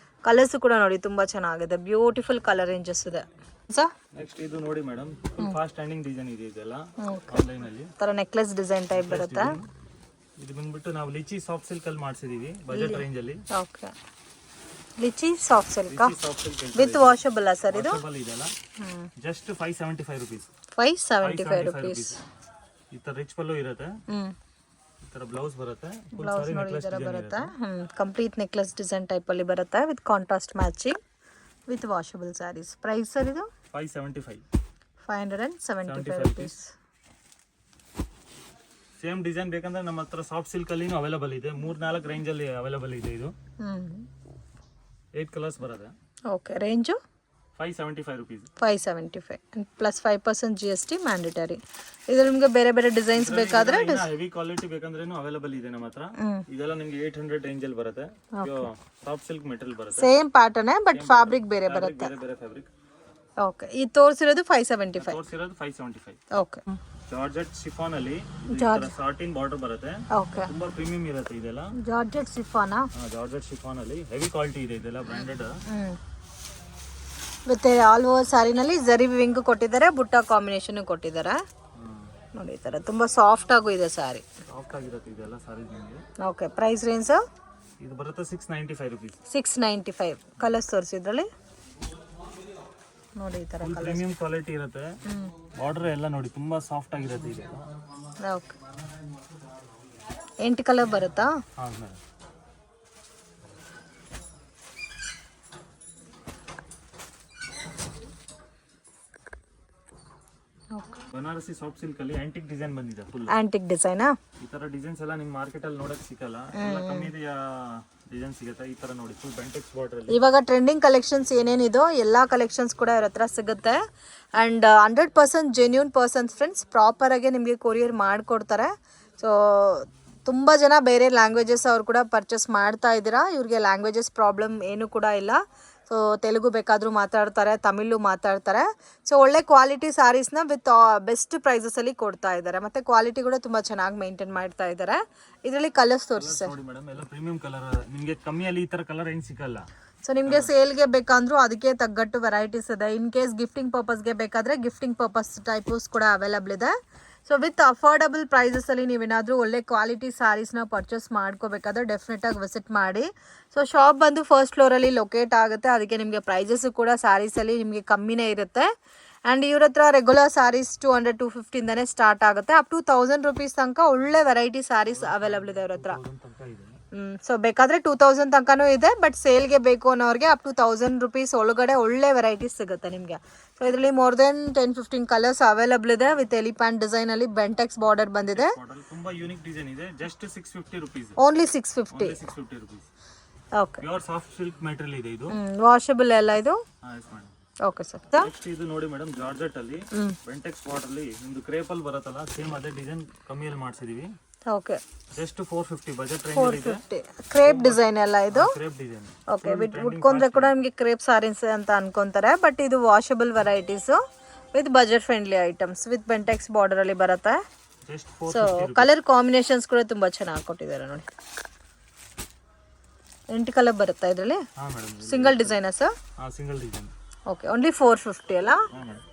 ಕಲರ್ಸ್ ಕೂಡ ನೋಡಿ ತುಂಬಾ ಚೆನ್ನಾಗಿದೆ. ಬ್ಯೂಟಿಫುಲ್ ಕಲರ್ ರೇಂಜಸ್ ಇದೆ. ನೆಕ್ಸ್ಟ್ ಇದು ನೋಡಿ madam, full fast trending design ಇದೆ. ಇದೆಲ್ಲ ಆನ್ಲೈನ್ ಅಲ್ಲಿ ತರ ನೆಕ್ಲೆಸ್ ಡಿಸೈನ್ ಟೈಪ್ ಬರುತ್ತೆ. ಇದು ಬಂದ್ಬಿಟ್ಟು ನಾವು ಲಿಚಿ ಸಾಫ್ಟ್ ಸಿಲ್ಕ್ ಅಲ್ಲಿ ಮಾಡಿಸಿದೀವಿ ಬಜೆಟ್ ರೇಂಜ್ ಅಲ್ಲಿ. Okay. Litchi soft silk with washable sir ಇದು? ಇದೆಲ್ಲ ಜಸ್ಟ್ 575 ರೂಪೀಸ್. 575 ರೂಪೀಸ್. ಈ ತರ ರಿಚ್ ಪಲ್ಲು ಇರುತ್ತೆ. ಈ ತರ ಬ್ಲೌಸ್ ಬರುತ್ತೆ. ಬ್ಲೌಸ್ ನೋಡಿ ಈ ತರ ಬರುತ್ತೆ. ಕಂಪ್ಲೀಟ್ ನೆಕ್ಲೆಸ್ ಡಿಸೈನ್ ಟೈಪ್ ಅಲ್ಲಿ ಬರುತ್ತೆ with contrast matching with washable sarees. Price sir ಇದು 575. 575 ರೂಪೀಸ್. ಸೇಮ್ ಡಿಸೈನ್ ಬೇಕಂದ್ರೆ ನಮ್ಮ ಹತ್ರ ಸಾಫ್ಟ್ ಸಿಲ್ಕ್ ಅಲ್ಲಿ ಅವೈಲೇಬಲ್ ಇದೆ. 3-4 ರೇಂಜ್ ಅಲ್ಲಿ ಅವೈಲೇಬಲ್ ಇದೆ. ಇದು 8 ಕಲರ್ಸ್ ಬರುತ್ತೆ. Okay. Range 575 rupees. 575 plus 5% GST mandatory. ಇದು ನಿಮಗೆ ಬೇರೆ ಬೇರೆ ಡಿಸೈನ್ಸ್ ಬೇಕಾದ್ರೆ ಹೆವಿ ಕ್ವಾಲಿಟಿ ಬೇಕಂದ್ರೇನು ಅವೈಲೇಬಲ್ ಇದೆ ನಮ್ಮ ಹತ್ರ. ಇದೆಲ್ಲ ನಿಮಗೆ 800 ರೇಂಜ್ ಅಲ್ಲಿ ಬರುತ್ತೆ. ಸಾಫ್ಟ್ ಸಿಲ್ಕ್ ಮೆಟೀರಿಯಲ್ ಬರುತ್ತೆ. ಸೇಮ್ ಪ್ಯಾಟರ್ನ್ ಬಟ್ ಫ್ಯಾಬ್ರಿಕ್ ಬೇರೆ ಬರುತ್ತೆ. ಬೇರೆ ಫ್ಯಾಬ್ರಿಕ್. ಓಕೆ. ಈ ತೋರಿಸಿರೋದು 575. ತೋರಿಸಿರೋದು 575. ಓಕೆ. ಜಾರ್ಜೆಟ್ ಶಿಫಾನ್ ಅಲ್ಲಿ ಈ ತರ ಸಾಟಿನ್ ಬಾರ್ಡರ್ ಬರುತ್ತೆ. ಓಕೆ. ತುಂಬಾ ಪ್ರೀಮಿಯಂ ಇರುತ್ತೆ ಇದೆಲ್ಲ. ಜಾರ್ಜೆಟ್ ಶಿಫಾನಾ? ಜಾರ್ಜೆಟ್ ಶಿಫಾನ್ ಅಲ್ಲಿ ಹೆವಿ ಕ್ವಾಲಿಟಿ ಇದೆ. ಇದೆಲ್ಲ ಬ್ರಾಂಡೆಡ್. ಮತ್ತೆ ಆಲ್ ಓವರ್ ಸ್ಯಾರಿನಲ್ಲಿ ಜರಿ ವಿಂಗ್ ಕೊಟ್ಟಿದ್ದಾರೆ, ಬುಟ್ಟ ಕಾಂಬಿನೇಷನ್ ಕೊಟ್ಟಿದ್ದಾರೆ ನೋಡಿ. ಈ ತರ ತುಂಬಾ ಸಾಫ್ಟ್ ಆಗು ಇದೆ ಸ್ಯಾರಿ. ಸಾಫ್ಟ್ ಆಗಿರುತ್ತೆ ಇದೆಲ್ಲ ಸಾರೀಸ್ ನಿಮಗೆ. ಓಕೆ. ಪ್ರೈಸ್ ರೇಂಜ್ ಇದು ಬರುತ್ತೆ 695 ರೂಪೀಸ್. 695. ಕಲರ್ಸ್ ತೋರಿಸಿದ್ರಲ್ಲಿ ನೋಡಿ ಈ ತರ ಕಲರ್. ಪ್ರೀಮಿಯಂ ಕ್ವಾಲಿಟಿ ಇರುತ್ತೆ. ಬಾರ್ಡರ್ ಎಲ್ಲ ನೋಡಿ ತುಂಬಾ ಸಾಫ್ಟ್ ಆಗಿರುತ್ತೆ ಇದು. ಓಕೆ. 8 ಕಲರ್ ಬರುತ್ತಾ? ಹಾ ಮೇಡಮ್. ಬನಾರಸಿ ಸಾಫ್ಟ್ ಸಿಲ್ಕ್ ಅಲ್ಲಿ ಆಂಟಿಕ್ ಡಿಸೈನ್ ಬಂದಿದೆ. ಫುಲ್ ಆಂಟಿಕ್ ಡಿಸೈನಾ? ಈ ತರ ಡಿಸೈನ್ಸ್ ಎಲ್ಲ ನಿಮ್ಮ ಮಾರ್ಕೆಟ್ ಅಲ್ಲಿ ನೋಡಕ್ ಸಿಗಲ್ಲ. ಎಲ್ಲ ಕಮ್ಮಿ ಡಿಸೈನ್ ಸಿಗುತ್ತೆ. ಈ ತರ ನೋಡಿ ಫುಲ್ ಬೆಂಟೆಕ್ಸ್ ಬಾರ್ಡರ್ ಅಲ್ಲಿ. ಇವಾಗ ಟ್ರೆಂಡಿಂಗ್ ಕಲೆಕ್ಷನ್ಸ್ ಏನೇನಿದೋ ಎಲ್ಲಾ ಕಲೆಕ್ಷನ್ಸ್ ಕೂಡ ಇವ್ರ ಹತ್ರ ಸಿಗುತ್ತೆ. And 100% genuine persons friends. Proper ಆಗಿ ನಿಮಗೆ ಕೊರಿಯರ್ ಮಾಡಿಕೊಡ್ತಾರೆ. ಸೊ ತುಂಬ ಜನ ಬೇರೆ ಲ್ಯಾಂಗ್ವೇಜಸ್ ಅವ್ರು ಕೂಡ ಪರ್ಚೇಸ್ ಮಾಡ್ತಾ ಇದ್ದೀರಾ. ಇವ್ರಿಗೆ ಲ್ಯಾಂಗ್ವೇಜಸ್ ಪ್ರಾಬ್ಲಮ್ ಏನು ಕೂಡ ಇಲ್ಲ. ಸೊ ತೆಲುಗು ಬೇಕಾದರೂ ಮಾತಾಡ್ತಾರೆ, ತಮಿಳು ಮಾತಾಡ್ತಾರೆ. ಸೊ ಒಳ್ಳೆ ಕ್ವಾಲಿಟಿ ಸ್ಯಾರೀಸ್ನ ವಿತ್ ಬೆಸ್ಟ್ ಪ್ರೈಸಸಲ್ಲಿ ಕೊಡ್ತಾ ಇದ್ದಾರೆ, ಮತ್ತು ಕ್ವಾಲಿಟಿ ಕೂಡ ತುಂಬ ಚೆನ್ನಾಗಿ ಮೇಂಟೈನ್ ಮಾಡ್ತಾ ಇದ್ದಾರೆ. ಇದರಲ್ಲಿ ಕಲರ್ಸ್ ತೋರಿಸಿ ಸರ್. ನೋಡಿ ಮೇಡಮ್, ಎಲ್ಲ ಪ್ರೀಮಿಯಂ ಕಲರ್, ನಿಮಗೆ ಕಮ್ಮಿಯಲ್ಲಿ ಈ ತರ ಕಲರ್ ಏನು ಸಿಗಲ್ಲ. ಸೊ ನಿಮಗೆ ಸೇಲ್ಗೆ ಬೇಕಂದ್ರೂ ಅದಕ್ಕೆ ತగ్గಟ್ಟು ವೆರೈಟೀಸ್ ಇದೆ. ಇನ್ ಕೇಸ್ ಗಿಫ್ಟಿಂಗ್ ಪರ್ಪಸ್ಗೆ ಬೇಕಾದರೆ ಗಿಫ್ಟಿಂಗ್ ಪರ್ಪಸ್ ಟೈಪಸ್ ಕೂಡ ಅವೈಲಬಲ್ ಇದೆ. ಸೊ ವಿತ್ ಅಫೋರ್ಡಬಲ್ ಪ್ರೈಸಸಲ್ಲಿ ನೀವೇನಾದರೂ ಒಳ್ಳೆ ಕ್ವಾಲಿಟಿ ಸ್ಯಾರೀಸ್ನ ಪರ್ಚೇಸ್ ಮಾಡ್ಕೋಬೇಕಾದ್ರೆ ಡೆಫಿನೆಟಾಗಿ ವಿಸಿಟ್ ಮಾಡಿ. ಸೊ ಶಾಪ್ ಬಂದು ಫಸ್ಟ್ ಫ್ಲೋರಲ್ಲಿ ಲೊಕೇಟ್ ಆಗುತ್ತೆ, ಅದಕ್ಕೆ ನಿಮಗೆ ಪ್ರೈಸಸ್ಸು ಕೂಡ ಸ್ಯಾರೀಸಲ್ಲಿ ನಿಮಗೆ ಕಮ್ಮಿನೇ ಇರುತ್ತೆ. ಆ್ಯಂಡ್ ಇವ್ರ ಹತ್ರ ರೆಗ್ಯುಲರ್ ಸ್ಯಾರೀಸ್ 200-250ಇಂದನೇ ಸ್ಟಾರ್ಟ್ ಆಗುತ್ತೆ, ಅಪ್ ಟು 1000 ರೂಪೀಸ್ ತನಕ ಒಳ್ಳೆ ವೆರೈಟಿ ಸ್ಯಾರೀಸ್ ಅವೈಲಬಲ್ ಇದೆ ಇವ್ರ ಹತ್ರ. ಸೊ ಬೇಕಾದರೆ 2000 ತನಕನೂ ಇದೆ, ಬಟ್ ಸೇಲ್ಗೆ ಬೇಕು ಅನ್ನೋರಿಗೆ ಅಪ್ ಟು 1000 ರೂಪೀಸ್ ಒಳಗಡೆ ಒಳ್ಳೆ ವೆರೈಟೀಸ್ ಸಿಗುತ್ತೆ ನಿಮಗೆ. ಸೊ ಇದರಲ್ಲಿ ಮೋರ್ ದೆನ್ 10-15 ಕಲರ್ಸ್ ಅವೈಲಬಲ್ ಇದೆ. ವಿತ್ ಎಲಿಫೆಂಟ್ ಡಿಸೈನ್ ಅಲ್ಲಿ ಬೆಂಟೆಕ್ಸ್ ಬಾರ್ಡರ್ ಬಂದಿದೆ. ತುಂಬಾ ಯೂನಿಕ್ ಡಿಸೈನ್ ಇದೆ. Just 650 rupees. Only 650. Okay. Pure soft silk material ಇದೆ ಇದು. ವಾಷಬಲ್ ಎಲ್ಲ ಇದು. Yes madam. Okay sir. Next ಇದು ನೋಡಿ ಮೇಡಮ್, ಜಾರ್ಜೆಟ್ ಅಲ್ಲಿ ಬೆಂಟೆಕ್ಸ್ ಬಾರ್ಡರ್ ಅಲ್ಲಿ ನಿಮ್ದು ಕ್ರೇಪ್ ಅಲ್ಲಿ ಬರುತ್ತಲ್ಲ, ಸೇಮ್ ಅದೇ ಡಿಸೈನ್ ಕಮ್ಮಿಯಲ್ಲಿ ಮಾಡಿಸಿದೀವಿ. ಓಕೆ. ಜಸ್ಟ್ 450 ಬಜೆಟ್ ರೇಂಜ್ ಇದೆ. 450 ಕ್ರೇಪ್ ಡಿಸೈನ್ ಎಲ್ಲ ಇದು. Crepe design. ಓಕೆ. ಉಟ್ಕೊಂಡ್ರೆ ಕೂಡ ನಿಮಗೆ ಕ್ರೇಪ್ ಸಾರೀಸ್ ಅಂತ ಅನ್ಕೊಂತಾರೆ, ಬಟ್ ಇದು washable varieties with budget friendly items with Bentex border ಅಲ್ಲಿ ಬರುತ್ತೆ. ಜಸ್ಟ್ ಸೊ ಕಲರ್ ಕಾಂಬಿನೇಷನ್ಸ್ ಕೂಡ ತುಂಬಾ ಚೆನ್ನಾಗಿ ಕೊಟ್ಟಿದ್ದಾರೆ ನೋಡಿ. 8 ಕಲರ್ ಬರುತ್ತೆ ಇದರಲ್ಲಿ. ಹಾ ಮೇಡಮ್. ಸಿಂಗಲ್ ಡಿಸೈನಾ ಸರ್? ಹಾ, ಸಿಂಗಲ್ ಡಿಸೈನ್. ಓಕೆ. ಓನ್ಲಿ 450 ಅಲ್ಲ? ಹಾ ಮೇಡಮ್.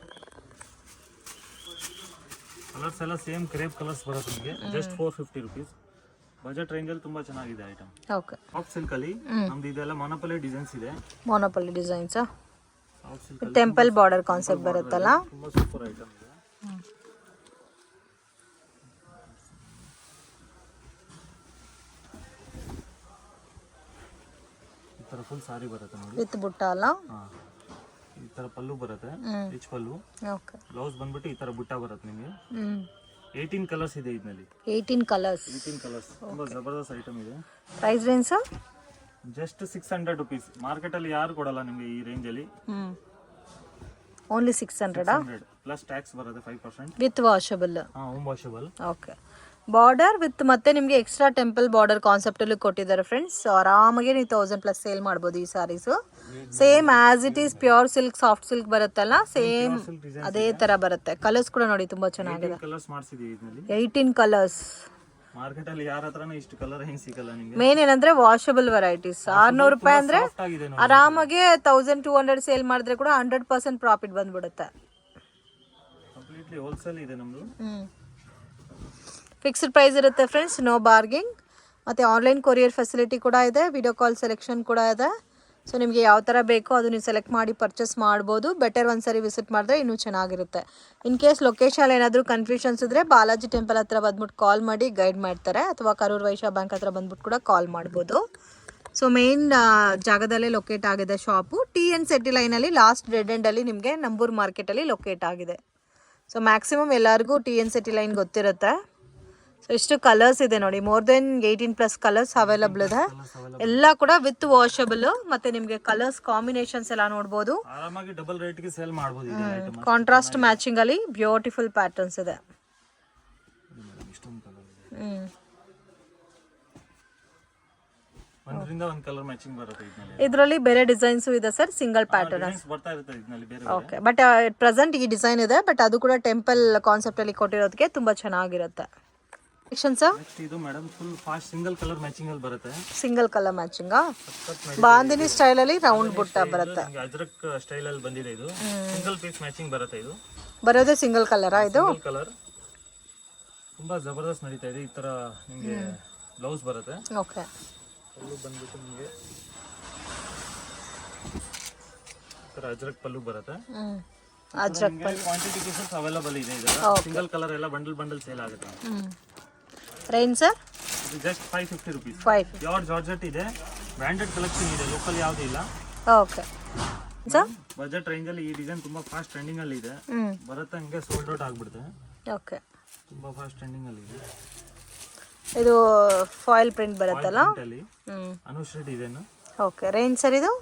ಕಲರ್ಸ್ ಎಲ್ಲ ಸೇಮ್ ಕ್ರೇಪ್ ಕಲರ್ಸ್ ಬರುತ್ತೆ ನಿಮಗೆ. Just 450 rupees. ಬಜೆಟ್ ರೇಂಜ್ ಅಲ್ಲಿ ತುಂಬಾ ಚೆನ್ನಾಗಿದೆ ಐಟಮ್. ಓಕೆ. ಸಾಫ್ಟ್ ಸಿಲ್ಕ್ ಅಲ್ಲಿ ನಮ್ದು ಇದೆಲ್ಲ ಮೊನೋಪಲಿ ಡಿಸೈನ್ಸ್ ಇದೆ. ಮೊನೋಪಲಿ designs. Soft silk temple border concept ಬರುತ್ತಲ್ಲ, ತುಂಬಾ ಸೂಪರ್ ಐಟಮ್ ಇದೆ. ಈ ತರ ಫುಲ್ ಸಾರಿ ಬರುತ್ತೆ ನೋಡಿ, ವಿತ್ ಬುಟ್ಟ ಅಲ್ಲ? ಹಾ. ಈ ತರ ಪಲ್ಲು ಬರುತ್ತೆ, ರಿಚ್ ಪಲ್ಲು. ಓಕೆ. ಬ್ಲೌಸ್ ಬಂದ್ಬಿಟ್ಟು ಈ ತರ ಬುಟ್ಟ ಬರುತ್ತೆ ನಿಮಗೆ. 18 ಕಲರ್ಸ್ ಇದೆ ಇದರಲ್ಲಿ. 18 ಕಲರ್ಸ್. ತುಂಬಾ ಜಬರ್ದಸ್ತ್ ಐಟಮ್ ಇದೆ. Price range sir? Just 600 rupees. Market ಅಲ್ಲಿ ಯಾರು ಕೊಡಲ್ಲ ನಿಮಗೆ ಈ ರೇಂಜ್ ಅಲ್ಲಿ. ಓನ್ಲಿ 600 ಪ್ಲಸ್ ಟ್ಯಾಕ್ಸ್ ಬರುತ್ತೆ 5%. With washable. ಹಾ, home washable. Okay. Border with ಮತ್ತೆ ನಿಮಗೆ ಎಕ್ಸ್ಟ್ರಾ ಟೆಂಪಲ್ ಬಾರ್ಡರ್ ಕಾನ್ಸೆಪ್ಟ್ ಅಲ್ಲಿ ಕೊಟ್ಟಿದ್ದಾರೆ ಫ್ರೆಂಡ್ಸ್. ಆರಾಮಾಗಿ ನೀವು 1000+ ಸೇಲ್ ಮಾಡ್ಬೋದು ಈ saris. Same as it is pure silk, soft silk ಬರುತ್ತಲ್ಲ, ಸೇಮ್ ಅದೇ ತರ ಬರುತ್ತೆ. ಕಲರ್ಸ್ ಕೂಡ ನೋಡಿ ತುಂಬಾ ಚೆನ್ನಾಗಿದೆ. ಕಲರ್ಸ್ ಮಾಡಿಸಿದೀವಿ ಇದರಲ್ಲಿ. 18 ಕಲರ್ಸ್. ಮಾರ್ಕೆಟ್ ಅಲ್ಲಿ ಯಾರ ಹತ್ರನೂ ಇಷ್ಟು ಕಲರ್ ಹೆಂಗ್ ಸಿಗಲ್ಲ ನಿಮಗೆ. ಮೇನ್ ಏನಂದ್ರೆ ವಾಷಬಲ್ ವೆರೈಟೀಸ್. 600 ರೂಪಾಯಿ ಅಂದ್ರೆ ಆರಾಮಾಗಿ 1200 ಸೇಲ್ ಮಾಡಿದ್ರೆ ಕೂಡ 100% ಪ್ರಾಫಿಟ್ ಬಂದ್ಬಿಡುತ್ತೆ. ಕಂಪ್ಲೀಟ್ಲಿ ಹೋಲ್ಸೇಲ್ ಇದೆ ನಮ್ದು. ಫಿಕ್ಸ್ಡ್ ಪ್ರೈಸ್ ಇರುತ್ತೆ ಫ್ರೆಂಡ್ಸ್, ನೋ ಬಾರ್ಗಿಂಗ್. ಮತ್ತು ಆನ್ಲೈನ್ ಕೊರಿಯರ್ ಫೆಸಿಲಿಟಿ ಕೂಡ ಇದೆ, ವಿಡಿಯೋ ಕಾಲ್ ಸೆಲೆಕ್ಷನ್ ಕೂಡ ಇದೆ. ಸೊ ನಿಮಗೆ ಯಾವ ಥರ ಬೇಕೋ ಅದು ನೀವು ಸೆಲೆಕ್ಟ್ ಮಾಡಿ ಪರ್ಚೇಸ್ ಮಾಡ್ಬೋದು. ಬೆಟರ್ ಒಂದ್ಸರಿ ವಿಸಿಟ್ ಮಾಡಿದ್ರೆ ಇನ್ನೂ ಚೆನ್ನಾಗಿರುತ್ತೆ. ಇನ್ ಕೇಸ್ ಲೊಕೇಶನ್ ಏನಾದರೂ ಕನ್ಫ್ಯೂಷನ್ಸ್ ಇದ್ದರೆ ಬಾಲಾಜಿ ಟೆಂಪಲ್ ಹತ್ರ ಬಂದ್ಬಿಟ್ಟು ಕಾಲ್ ಮಾಡಿ ಗೈಡ್ ಮಾಡ್ತಾರೆ, ಅಥವಾ ಕರೂರ್ ವೈಶ್ಯ ಬ್ಯಾಂಕ್ ಹತ್ರ ಬಂದ್ಬಿಟ್ಟು ಕೂಡ ಕಾಲ್ ಮಾಡ್ಬೋದು. ಸೊ ಮೇನ್ ಜಾಗದಲ್ಲೇ ಲೊಕೇಟ್ ಆಗಿದೆ ಶಾಪು. TN ಸಿಟಿ ಲೈನಲ್ಲಿ ಲಾಸ್ಟ್ ಡೆಡ್ ಎಂಡಲ್ಲಿ ನಿಮಗೆ ನಂಬೂರ್ ಮಾರ್ಕೆಟಲ್ಲಿ ಲೊಕೇಟ್ ಆಗಿದೆ. ಸೊ ಮ್ಯಾಕ್ಸಿಮಮ್ ಎಲ್ಲರಿಗೂ TN ಸಿಟಿ ಲೈನ್ ಗೊತ್ತಿರುತ್ತೆ. ಸೊ ಇಷ್ಟು ಕಲರ್ಸ್ ಇದೆ ನೋಡಿ, ಮೋರ್ ದೆನ್ 18+ ಕಲರ್ಸ್ ಅವೈಲಬಲ್ ಇದೆ. ಎಲ್ಲ ಕೂಡ ವಿತ್ ವಾಷಬಲ್. ಮತ್ತೆ ನಿಮಗೆ ಕಲರ್ಸ್ ಕಾಂಬಿನೇಷನ್ಸ್ ಎಲ್ಲ ನೋಡ್ಬೋದು. ಆರಾಮಾಗಿ ಡಬಲ್ ರೇಟ್ ಗೆ ಸೇಲ್ ಮಾಡಬಹುದು. ಈ ಐಟಮ್ ಕಾಂಟ್ರಾಸ್ಟ್ ಮ್ಯಾಚಿಂಗ್ ಅಲ್ಲಿ ಬ್ಯೂಟಿಫುಲ್ ಪ್ಯಾಟರ್ನ್ಸ್ ಇದೆ. ಒಂದರಿಂದ ಒಂದು ಕಲರ್ ಮ್ಯಾಚಿಂಗ್ ಬರುತ್ತೆ ಇದರಲ್ಲಿ. ಇದರಲ್ಲಿ ಬೇರೆ ಡಿಸೈನ್ಸ್ ಇದೆ ಸರ್, ಸಿಂಗಲ್ ಪ್ಯಾಟರ್ನ್ ಬರ್ತಾ ಇರುತ್ತೆ ಇದರಲ್ಲಿ ಬೇರೆ. ಓಕೆ. ಬಟ್ ಪ್ರೆಸೆಂಟ್ ಈ ಡಿಸೈನ್ ಇದೆ, ಬಟ್ ಅದು ಕೂಡ ಟೆಂಪಲ್ ಕಾನ್ಸೆಪ್ಟ್ ಅಲ್ಲಿ ಕೊಟ್ಟಿರೋದಕ್ಕೆ ತುಂಬಾ ಚೆನ್ನಾಗಿರುತ್ತೆ. ನೆಕ್ಸ್ಟ್ ಇದು madam full fast single colour matching ಅಲ್ಲಿ ಬರುತ್ತೆ. Single colour matching bandhani style ಅಲ್ಲಿ ರೌಂಡ್ ಬುಟ್ಟ ಬರುತ್ತೆ. ಅಜ್ರಕ್ ಸ್ಟೈಲ್ ಅಲ್ಲಿ ಬಂದಿದೆ ಇದು. ಸಿಂಗಲ್ ಪೀಸ್ ಮ್ಯಾಚಿಂಗ್ ಬರುತ್ತೆ. ಇದು ಬರೋದೇ ಸಿಂಗಲ್ ಕಲರ್. ಇದು ಕಲರ್ ತುಂಬಾ ಜಬರ್ದಸ್ತ್ ನಡೀತಾ ಇದೆ. ಈ ತರ ನಿಮಗೆ ಬ್ಲೌಸ್ ಬರುತ್ತೆ. ಓಕೆ. ಪಲ್ಲು ಬಂದ್ಬಿಟ್ಟು ನಿಮಗೆ ಈ ತರ ಅಜ್ರಕ್ ಪಲ್ಲು ಬರುತ್ತೆ. ಅಜ್ರಕ್ ಕ್ವಾಂಟಿಟಿ ಪೀಸಸ್ ಅವೈಲಬಲ್ ಇದೆ. ಸಿಂಗಲ್ ಕಲರ್ ಎಲ್ಲ ಬಂಡಲ್ ಸೇಲ್ ಆಗುತ್ತೆ. Range sir? ಇದು ಜಸ್ಟ್ 550 ರೂಪೀಸ್. 550. ಪ್ಯೂರ್ ಜಾರ್ಜೆಟ್ ಇದೆ, ಬ್ರಾಂಡೆಡ್ ಕಲೆಕ್ಷನ್ ಇದೆ, ಲೋಕಲ್ ಯಾವುದು ಇಲ್ಲ. Okay sir. ಬಜೆಟ್ ರೇಂಜ್ ಅಲ್ಲಿ ಈ ಡಿಸೈನ್ ತುಂಬಾ ಫಾಸ್ಟ್ ಟ್ರೆಂಡಿಂಗ್ ಅಲ್ಲಿ ಇದೆ. ಬರುತ್ತೆ ಹಂಗೆ ಸೋಲ್ಡ್ ಔಟ್ ಆಗ್ಬಿಡುತ್ತೆ. ಓಕೆ. ತುಂಬಾ ಫಾಸ್ಟ್ ಟ್ರೆಂಡಿಂಗ್ ಅಲ್ಲಿ ಇದೆ. ಇದು ಫಾಯಿಲ್ ಪ್ರಿಂಟ್ ಬರುತ್ತಲ್ಲ, Anushree design. Okay. Range sir ಇದು?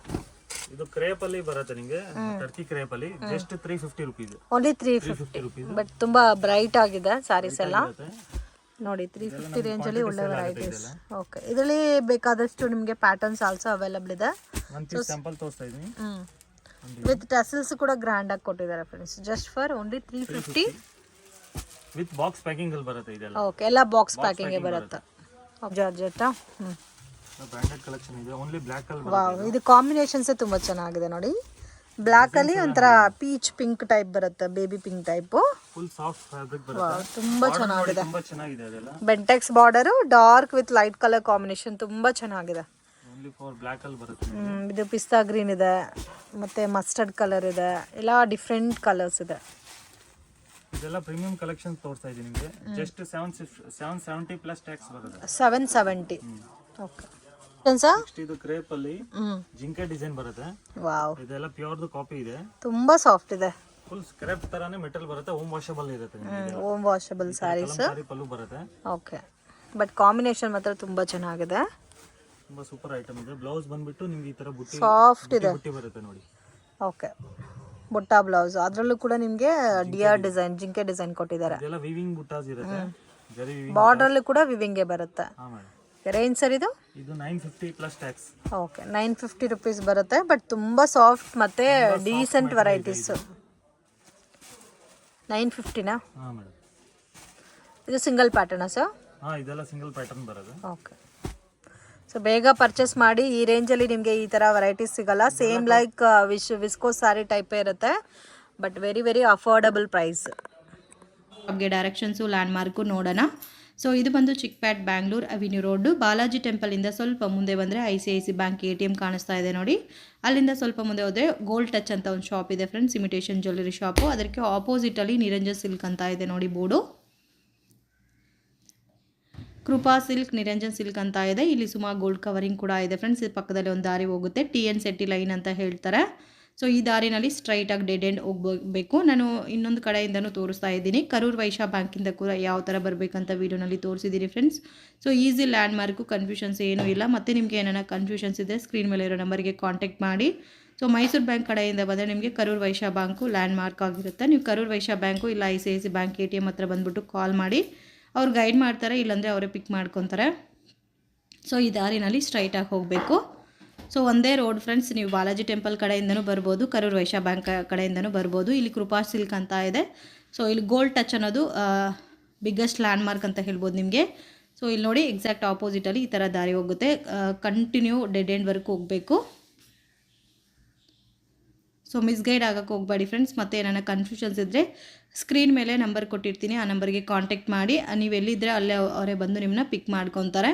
ಇದು ಕ್ರೇಪ್ ಅಲ್ಲಿ ಬರುತ್ತೆ ನಿಮಗೆ, ಟರ್ಕಿ ಕ್ರೇಪ್ ಅಲ್ಲಿ. Just 350 rupees. Only 350 rupees. But ತುಂಬಾ ಬ್ರೈಟ್ ಆಗಿದೆ ಸಾರೀಸ್ ಎಲ್ಲ. ನೋಡಿ 350 ರೇಂಜಲ್ಲಿ ಒಳ್ಳೆ ವೆರೈಟೀಸ್. ಓಕೆ, ಇದರಲ್ಲಿ ಬೇಕಾದಷ್ಟು ನಿಮಗೆ ಪ್ಯಾಟರ್ನ್ಸ್ ಆಲ್ಸೋ ಅವೈಲಬಲ್ ಇದೆ. ಒಂದು ಪೀಸ್ ಸ್ಯಾಂಪಲ್ ತೋರಿಸ್ತಾ ಇದ್ದೀನಿ. ವಿತ್ ಟಸಲ್ಸ್ ಕೂಡ ಗ್ರ್ಯಾಂಡ್ ಆಗಿ ಕೊಟ್ಟಿದ್ದಾರೆ friends. Just for only 350 with box packing ಅಲ್ಲಿ ಬರುತ್ತೆ ಇದೆಲ್ಲ. ಓಕೆ, ಎಲ್ಲ ಬಾಕ್ಸ್ ಪ್ಯಾಕಿಂಗ್ ಬರುತ್ತೆ. ಜಾರ್ಜೆಟ್ ಬ್ರಾಂಡೆಡ್ ಕಲೆಕ್ಷನ್ ಇದೆ. ಓನ್ಲಿ ಬ್ಲಾಕ್ ಅಲ್ಲಿ ವಾವ್, ಇದು ಕಾಂಬಿನೇಷನ್ಸ್ ತುಂಬಾ ಚೆನ್ನಾಗಿದೆ ನೋಡಿ. ಬ್ಲಾಕ್ ಅಲ್ಲಿ ಒಂಥರ ಪೀಚ್ ಪಿಂಕ್ ಟೈಪ್ ಬರುತ್ತೆ, baby pink type. Full soft fabric ಬರುತ್ತೆ. ತುಂಬಾ ಚೆನ್ನಾಗಿದೆ. ತುಂಬಾ ಚೆನ್ನಾಗಿದೆ ಅದೆಲ್ಲ. Bentex border dark with light colour combination ತುಂಬಾ ಚೆನ್ನಾಗಿದೆ. ಓನ್ಲಿ ಫಾರ್ ಬ್ಲಾಕ್ ಅಲ್ಲಿ ಬರುತ್ತೆ. ಇದು ಪಿಸ್ತಾ ಗ್ರೀನ್ ಇದೆ, ಮತ್ತೆ ಮಸ್ಟರ್ಡ್ ಕಲರ್ ಇದೆ, ಎಲ್ಲ ಡಿಫ್ರೆಂಟ್ ಕಲರ್ಸ್ ಇದೆ. ಇದೆಲ್ಲ ಪ್ರೀಮಿಯಂ ಕಲೆಕ್ಷನ್ ತೋರಿಸ್ತಾ ಇದ್ದೀನಿ ನಿಮಗೆ. ಜಸ್ಟ್ 770 ಪ್ಲಸ್ ಟ್ಯಾಕ್ಸ್ ಬರುತ್ತೆ. 770. ಓಕೆ, ಇದು ಕ್ರೇಪ್ ಅಲ್ಲಿ ಜಿಂಕೆ ಡಿಸೈನ್ ಬರುತ್ತೆ. ವಾವ್, ಇದೆಲ್ಲ ಪ್ಯೂರ್ ಕಾಪಿ ಇದೆ. ತುಂಬಾ ಸಾಫ್ಟ್ ಇದೆ. ಫುಲ್ ಸ್ಕ್ರಾಪ್ ತರಾನೇ ಮೆಟಲ್ ಬರುತ್ತೆ. ಹೋಮ್ ವಾಷಬಲ್ ಇರುತ್ತೆ. ಹೋಮ್ ವಾಷಬಲ್ ಸ್ಯಾರೀಸ್ ಪಲ್ಲು ಬರುತ್ತೆ. ಓಕೆ, ಬಟ್ ಕಾಂಬಿನೇಷನ್ ಮಾತ್ರ ತುಂಬಾ ಚೆನ್ನಾಗಿದೆ. ತುಂಬಾ ಸೂಪರ್ ಐಟಮ್ ಇದೆ. ಬ್ಲೌಸ್ ಬಂದ್ಬಿಟ್ಟು ನಿಮ್ಗೆ ಈ ತರ ಬುಟ್ಟಿ ಸಾಫ್ಟ್ ಇದೆ. ಬುಟ್ಟಿ ಬರುತ್ತೆ ನೋಡಿ. ಓಕೆ, ಬುಟ್ಟ ಬ್ಲೌಸ್, ಅದರಲ್ಲೂ ಕೂಡ ನಿಮಗೆ ಡಿಯರ್ ಡಿಸೈನ್, ಜಿಂಕೆ ಡಿಸೈನ್ ಕೊಟ್ಟಿದ್ದಾರೆ. ಇದೆಲ್ಲ ವಿವಿಂಗ್ ಬುಟ್ಟಾಸ್ ಇರುತ್ತೆ. ಜರಿ ವಿವಿಂಗ್. ಬಾರ್ಡರ್ ಅಲ್ಲಿ ಕೂಡ ವಿವಿಂಗ್ ಬರುತ್ತೆ. ಹಾ ಮೇಡಂ. ರೇಂಜ್ ಸರ್ ಇದು 950 ಪ್ಲಸ್ ಟ್ಯಾಕ್ಸ್. ಓಕೆ, 950 ರುಪೀಸ್ ಬರುತ್ತೆ. ಬಟ್ ತುಂಬಾ ಸಾಫ್ಟ್ ಮತ್ತೆ ಡೀಸೆಂಟ್ ವೆರೈಟೀಸ್. 950ನಾ? ಹಾ ಮೇಡಂ. ಇದು ಸಿಂಗಲ್ ಪ್ಯಾಟರ್ನಾ ಸರ್? ಹಾ, ಇದೆಲ್ಲ ಸಿಂಗಲ್ ಪ್ಯಾಟರ್ನ್ ಬರುತ್ತೆ. ಓಕೆ, ಸೊ ಬೇಗ ಪರ್ಚೇಸ್ ಮಾಡಿ. ಈ ರೇಂಜಲ್ಲಿ ನಿಮಗೆ ಈ ಥರ ವೆರೈಟೀಸ್ ಸಿಗಲ್ಲ. ಸೇಮ್ ಲೈಕ್ ವಿಸ್ಕೋಸ್ ಸ್ಯಾರಿ ಟೈಪೇ ಇರುತ್ತೆ, but very very affordable price. ನಮಗೆ ಡೈರೆಕ್ಷನ್ಸು ಲ್ಯಾಂಡ್ಮಾರ್ಕು ನೋಡೋಣ. ಸೊ ಇದು ಬಂದು ಚಿಕ್ಪೇಟ್ ಬ್ಯಾಂಗ್ಳೂರ್ ಅವಿನ್ಯೂ ರೋಡು. ಬಾಲಾಜಿ ಟೆಂಪಲಿಂದ ಸ್ವಲ್ಪ ಮುಂದೆ ಬಂದರೆ ICICI ಬ್ಯಾಂಕ್ ATM ಕಾಣಿಸ್ತಾ ಇದೆ ನೋಡಿ. ಅಲ್ಲಿಂದ ಸ್ವಲ್ಪ ಮುಂದೆ ಹೋದರೆ ಗೋಲ್ಡ್ ಟಚ್ ಅಂತ ಒಂದು ಶಾಪ್ ಇದೆ ಫ್ರೆಂಡ್ಸ್, ಇಮಿಟೇಷನ್ ಜ್ಯುವೆಲ್ಲರಿ ಶಾಪು. ಅದಕ್ಕೆ ಆಪೋಸಿಟಲ್ಲಿ ನಿರಂಜನ್ ಸಿಲ್ಕ್ ಅಂತ ಇದೆ ನೋಡಿ ಬೋರ್ಡು. ಕೃಪಾ ಸಿಲ್ಕ್, ನಿರಂಜನ್ ಸಿಲ್ಕ್ ಅಂತ ಇದೆ. ಇಲ್ಲಿ ಸುಮಾರು ಗೋಲ್ಡ್ ಕವರಿಂಗ್ ಕೂಡ ಇದೆ ಫ್ರೆಂಡ್ಸ್. ಇದು ಪಕ್ಕದಲ್ಲಿ ಒಂದು ದಾರಿ ಹೋಗುತ್ತೆ, TN ಸೆಟ್ಟಿ ಲೈನ್ ಅಂತ ಹೇಳ್ತಾರೆ. ಸೊ ಈ ದಾರಿನಲ್ಲಿ ಸ್ಟ್ರೈಟಾಗಿ ಡೆಡ್ ಎಂಡ್ ಹೋಗಬೇಕು. ನಾನು ಇನ್ನೊಂದು ಕಡೆಯಿಂದನೂ ತೋರಿಸ್ತಾ ಇದ್ದೀನಿ. ಕರೂರ್ ವೈಶ್ಯ ಬ್ಯಾಂಕಿಂದ ಕೂಡ ಯಾವ ಥರ ಬರಬೇಕಂತ ವೀಡಿಯೋನಲ್ಲಿ ತೋರಿಸಿದ್ದೀನಿ friends. So easy landmark, confusions ಏನೂ ಇಲ್ಲ. ಮತ್ತು ನಿಮಗೆ ಏನಾರ ಕನ್ಫ್ಯೂಷನ್ಸ್ ಇದೆ ಸ್ಕ್ರೀನ್ ಮೇಲೆ ಇರೋ ನಂಬರ್ಗೆ ಕಾಂಟ್ಯಾಕ್ಟ್ ಮಾಡಿ. ಸೊ ಮೈಸೂರು ಬ್ಯಾಂಕ್ ಕಡೆಯಿಂದ ಬಂದರೆ ನಿಮಗೆ ಕರೂರ್ ವೈಶ್ಯ ಬ್ಯಾಂಕು ಲ್ಯಾಂಡ್ಮಾರ್ಕ್ ಆಗಿರುತ್ತೆ. ನೀವು ಕರೂರ್ ವೈಶ್ಯ ಬ್ಯಾಂಕು ಇಲ್ಲ ICICI ಬ್ಯಾಂಕ್ ATM ಹತ್ರ ಬಂದುಬಿಟ್ಟು ಕಾಲ್ ಮಾಡಿ, ಅವ್ರು ಗೈಡ್ ಮಾಡ್ತಾರೆ, ಇಲ್ಲಾಂದರೆ ಅವರೇ ಪಿಕ್ ಮಾಡ್ಕೊತಾರೆ. ಸೊ ಈ ದಾರಿನಲ್ಲಿ ಸ್ಟ್ರೈಟಾಗಿ ಹೋಗಬೇಕು. ಸೊ ಒಂದೇ ರೋಡ್ ಫ್ರೆಂಡ್ಸ್. ನೀವು ಬಾಲಾಜಿ ಟೆಂಪಲ್ ಕಡೆಯಿಂದನೂ ಬರ್ಬೋದು, ಕರೂರ್ ವೈಶ್ಯ ಬ್ಯಾಂಕ್ ಕಡೆಯಿಂದನೂ ಬರ್ಬೋದು. ಇಲ್ಲಿ ಕೃಪಾ ಸಿಲ್ಕ್ ಅಂತ ಇದೆ. ಸೊ ಇಲ್ಲಿ ಗೋಲ್ಡ್ ಟಚ್ ಅನ್ನೋದು ಬಿಗ್ಗೆಸ್ಟ್ ಲ್ಯಾಂಡ್ಮಾರ್ಕ್ ಅಂತ ಹೇಳ್ಬೋದು ನಿಮಗೆ. ಸೊ ಇಲ್ಲಿ ನೋಡಿ, ಎಕ್ಸಾಕ್ಟ್ ಆಪೋಸಿಟಲ್ಲಿ ಈ ಥರ ದಾರಿ ಹೋಗುತ್ತೆ. ಕಂಟಿನ್ಯೂ ಡೆಡ್ ಎಂಡ್ವರೆಗೂ ಹೋಗಬೇಕು. ಸೊ ಮಿಸ್ಗೈಡ್ ಆಗೋಕ್ಕೆ ಹೋಗಬೇಡಿ ಫ್ರೆಂಡ್ಸ್. ಮತ್ತು ಏನಾರ ಕನ್ಫ್ಯೂಷನ್ಸ್ ಇದ್ದರೆ ಸ್ಕ್ರೀನ್ ಮೇಲೆ ನಂಬರ್ ಕೊಟ್ಟಿರ್ತೀನಿ, ಆ ನಂಬರ್ಗೆ ಕಾಂಟ್ಯಾಕ್ಟ್ ಮಾಡಿ. ನೀವು ಎಲ್ಲಿದ್ದರೆ ಅಲ್ಲೇ ಅವರೇ ಬಂದು ನಿಮ್ಮನ್ನ ಪಿಕ್ ಮಾಡ್ಕೊತಾರೆ.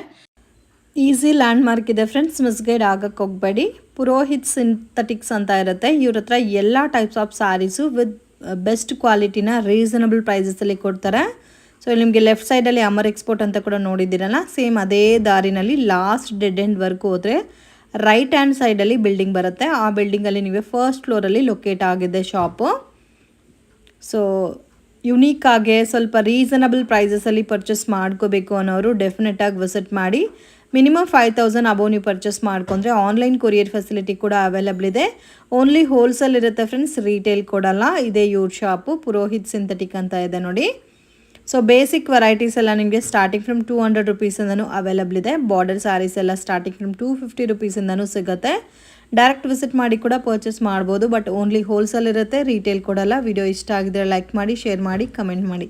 ಈಸಿ ಲ್ಯಾಂಡ್ಮಾರ್ಕ್ ಇದೆ ಫ್ರೆಂಡ್ಸ್, ಮಿಸ್ಗೈಡ್ ಆಗಕ್ಕೆ ಹೋಗಬೇಡಿ. ಪುರೋಹಿತ್ ಸಿಂಥೆಟಿಕ್ಸ್ ಅಂತ ಇರುತ್ತೆ. ಇವ್ರ ಹತ್ರ ಎಲ್ಲ types of saris with best ಕ್ವಾಲಿಟಿನ ರೀಸನಬಲ್ ಪ್ರೈಸಸಲ್ಲಿ ಕೊಡ್ತಾರೆ. ಸೊ ಇಲ್ಲಿ ನಿಮಗೆ ಲೆಫ್ಟ್ ಸೈಡಲ್ಲಿ ಅಮರ್ ಎಕ್ಸ್ಪೋರ್ಟ್ ಅಂತ ಕೂಡ ನೋಡಿದ್ದೀರಲ್ಲ, ಸೇಮ್ ಅದೇ ದಾರಿನಲ್ಲಿ ಲಾಸ್ಟ್ ಡೆಡ್ ಎಂಡ್ವರೆಗೂ ಹೋದರೆ ರೈಟ್ ಹ್ಯಾಂಡ್ ಸೈಡಲ್ಲಿ ಬಿಲ್ಡಿಂಗ್ ಬರುತ್ತೆ. ಆ ಬಿಲ್ಡಿಂಗಲ್ಲಿ ನೀವು ಫಸ್ಟ್ ಫ್ಲೋರಲ್ಲಿ ಲೊಕೇಟ್ ಆಗಿದೆ ಶಾಪು. ಸೊ ಯುನೀಕಾಗೆ ಸ್ವಲ್ಪ ರೀಸನಬಲ್ ಪ್ರೈಸಸಲ್ಲಿ ಪರ್ಚೇಸ್ ಮಾಡ್ಕೋಬೇಕು ಅನ್ನೋರು ಡೆಫಿನೆಟಾಗಿ ವಿಸಿಟ್ ಮಾಡಿ. ಮಿನಿಮಮ್ 5000 ಅಬೌವ್ ನೀವು ಪರ್ಚೇಸ್ ಮಾಡ್ಕೊಂಡ್ರೆ ಆನ್ಲೈನ್ ಕೊರಿಯರ್ ಫೆಸಿಲಿಟಿ ಕೂಡ ಅವೈಲಬಲ್ ಇದೆ. ಓನ್ಲಿ ಹೋಲ್ಸೇಲ್ ಇರುತ್ತೆ ಫ್ರೆಂಡ್ಸ್, ರೀಟೇಲ್ ಕೊಡಲ್ಲ. ಇದೇ ಇವ್ರ ಶಾಪು ಪುರೋಹಿತ್ ಸಿಂಥೆಟಿಕ್ ಅಂತ ಇದೆ ನೋಡಿ. ಸೊ ಬೇಸಿಕ್ ವೆರೈಟೀಸ್ ಎಲ್ಲ ನಿಮಗೆ ಸ್ಟಾರ್ಟಿಂಗ್ ಫ್ರಮ್ 200 ರುಪೀಸಿಂದನೂ ಅವೈಲಬಲ್ ಇದೆ. ಬಾರ್ಡರ್ ಸ್ಯಾರೀಸ್ ಎಲ್ಲ ಸ್ಟಾರ್ಟಿಂಗ್ ಫ್ರಮ್ 250 ರುಪೀಸಿಂದನೂ ಸಿಗುತ್ತೆ. ಡೈರೆಕ್ಟ್ ವಿಸಿಟ್ ಮಾಡಿ ಕೂಡ ಪರ್ಚೇಸ್ ಮಾಡ್ಬೋದು, ಬಟ್ ಓನ್ಲಿ ಹೋಲ್ಸೇಲ್ ಇರುತ್ತೆ, ರೀಟೇಲ್ ಕೊಡಲ್ಲ. ವಿಡಿಯೋ ಇಷ್ಟ ಆಗಿದ್ರೆ ಲೈಕ್ ಮಾಡಿ, ಶೇರ್ ಮಾಡಿ, ಕಮೆಂಟ್ ಮಾಡಿ.